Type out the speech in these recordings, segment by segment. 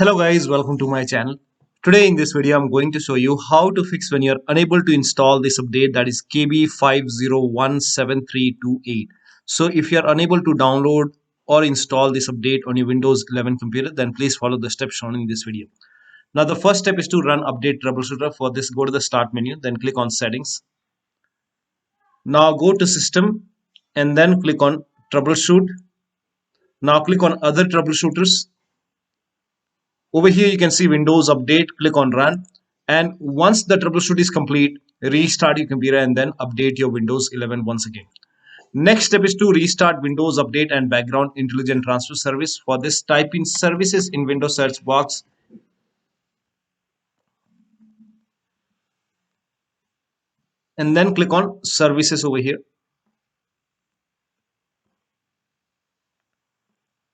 Hello guys, welcome to my channel. Today in this video I'm going to show you how to fix when you're unable to install this update, that is KB5017328. So if you're unable to download or install this update on your Windows 11 computer, then please follow the steps shown in this video. Now the first step is to run Update Troubleshooter. For this, go to the Start menu, then click on Settings. Now go to System and then click on Troubleshoot. Now click on Other Troubleshooters. Over here you can see Windows Update, click on Run, and once the troubleshoot is complete, restart your computer and then update your Windows 11 once again. Next step is to restart Windows Update and Background Intelligent Transfer Service. For this, type in Services in Windows search box and then click on Services over here.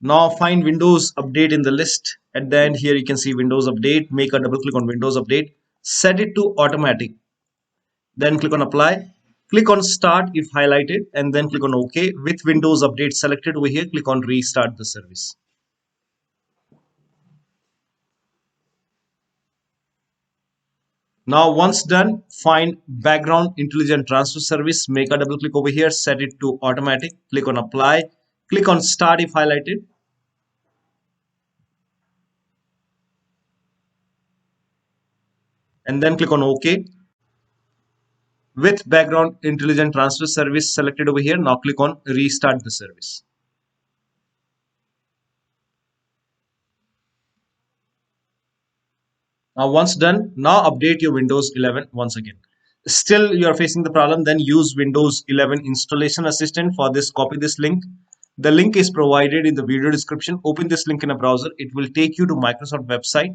Now find Windows Update in the list. At the end here you can see Windows Update. Make a double click on Windows Update. Set it to automatic. Then click on Apply. Click on Start if highlighted and then click on OK. With Windows Update selected over here, click on Restart the service. Now once done, find Background Intelligent Transfer Service. Make a double click over here. Set it to automatic. Click on Apply. Click on Start if highlighted. And then click on OK. With Background Intelligent Transfer Service selected over here, now click on Restart the service. Now once done, now update your Windows 11 once again. Still you are facing the problem, then use Windows 11 Installation Assistant. For this, copy this link. The link is provided in the video description. Open this link in a browser. It will take you to Microsoft website.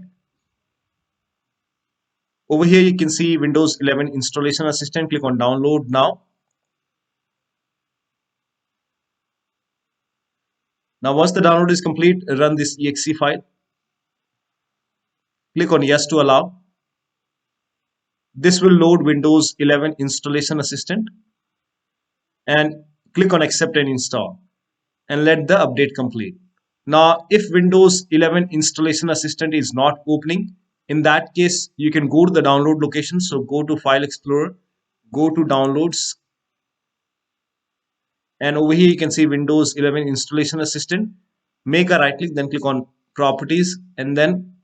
Over here you can see Windows 11 Installation Assistant. Click on Download now. Now once the download is complete, run this exe file. Click on Yes to allow. This will load Windows 11 Installation Assistant and click on Accept and Install and let the update complete. Now if Windows 11 Installation Assistant is not opening, in that case you can go to the download location. So go to File Explorer, go to Downloads, and over here you can see Windows 11 Installation Assistant. Make a right click, then click on Properties and then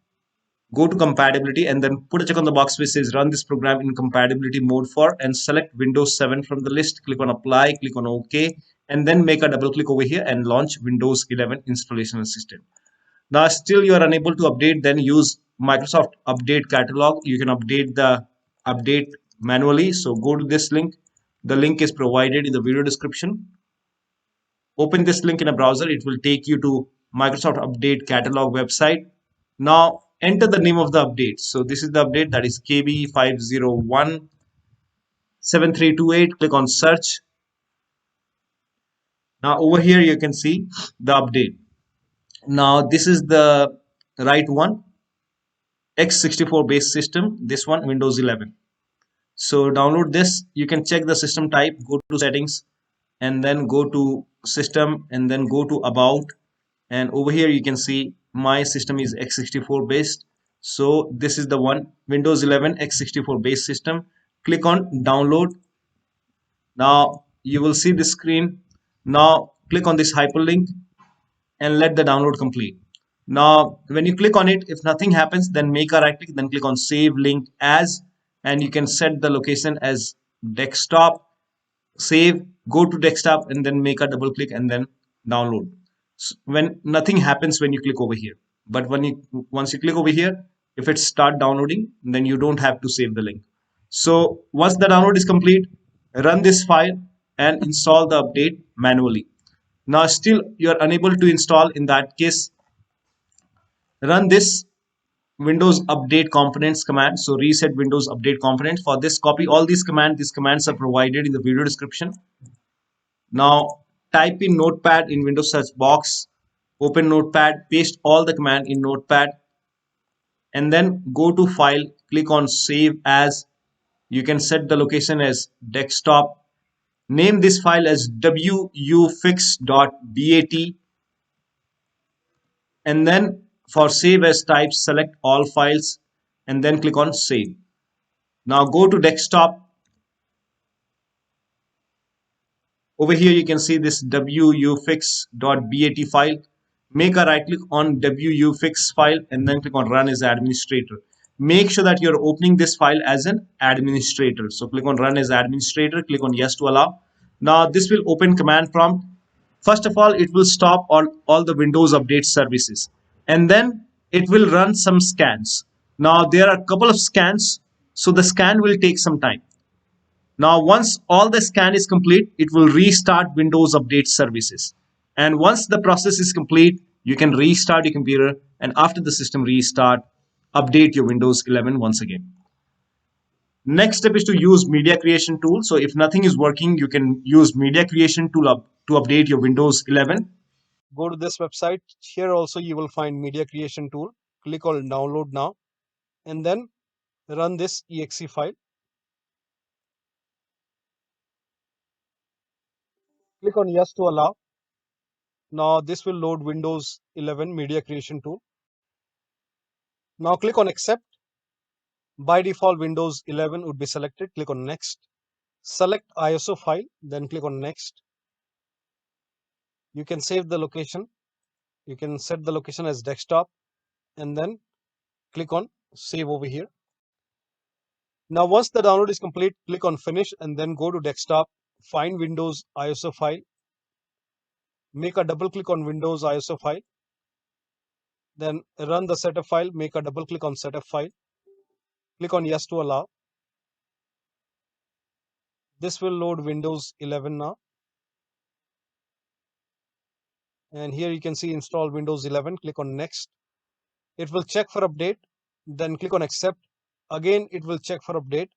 go to Compatibility and then put a check on the box which says Run this program in compatibility mode for, and select Windows 7 from the list. Click on Apply, click on OK, and then make a double click over here and launch Windows 11 Installation Assistant. Now still you are unable to update, then use Microsoft Update Catalog. You can update the update manually. So go to this link. The link is provided in the video description. Open this link in a browser. It will take you to Microsoft Update Catalog website. Now enter the name of the update. So this is the update, that is KB5017328. Click on Search. Now over here you can see the update. Now this is the right one, x64 base system, this one Windows 11. So download this. You can check the system type, go to Settings and then go to System and then go to About, and over here you can see my system is x64 based. So this is the one, Windows 11 x64 base system. Click on Download. Now you will see this screen. Now click on this hyperlink and let the download complete. Now when you click on it, if nothing happens, then make a right click, then click on Save Link As, and you can set the location as desktop. Save, go to desktop and then make a double click and then download. So when nothing happens when you click over here, but once you click over here, if it start downloading, then you don't have to save the link. So once the download is complete, run this file and install the update manually. Now still you are unable to install, in that case run this Windows Update Components command. So reset Windows Update Components. For this, copy all these commands. These commands are provided in the video description. Now type in Notepad in Windows search box, open Notepad, paste all the command in Notepad and then go to File, click on Save As. You can set the location as desktop. Name this file as wufix.bat and then For save as type, select all files and then click on save. Now go to desktop. Over here you can see this wuufix.bat file. Make a right click on wuufix file and then click on run as administrator. Make sure that you're opening this file as an administrator. So click on run as administrator, click on yes to allow. Now this will open command prompt. First of all, it will stop all the Windows Update services, and then it will run some scans. Now there are a couple of scans, so the scan will take some time. Now once all the scan is complete, it will restart Windows Update services. And once the process is complete, you can restart your computer, and after the system restart, update your Windows 11 once again. Next step is to use media creation tool. So if nothing is working, you can use media creation tool to update your Windows 11. Go to this website. Here also you will find media creation tool. Click on download now and then run this exe file. Click on yes to allow. Now this will load Windows 11 media creation tool. Now click on accept. By default Windows 11 would be selected. Click on next. Select ISO file, then click on next. You can save the location. You can set the location as desktop and then click on save over here. Now once the download is complete, click on finish and then go to desktop, find Windows ISO file, make a double click on Windows ISO file, then run the setup file, make a double click on setup file, click on yes to allow. This will load Windows 11 now. And here you can see install Windows 11, click on next. It will check for update, then click on accept. Again, it will check for update.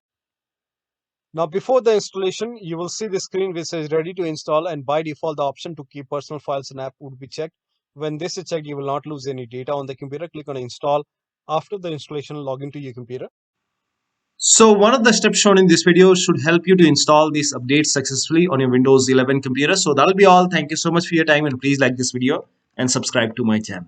Now before the installation, you will see the screen which says ready to install, and by default the option to keep personal files and app would be checked. When this is checked, you will not lose any data on the computer. Click on install. After the installation, log into your computer. So one of the steps shown in this video should help you to install these updates successfully on your Windows 11 computer. So that'll be all. Thank you so much for your time, and please like this video and subscribe to my channel.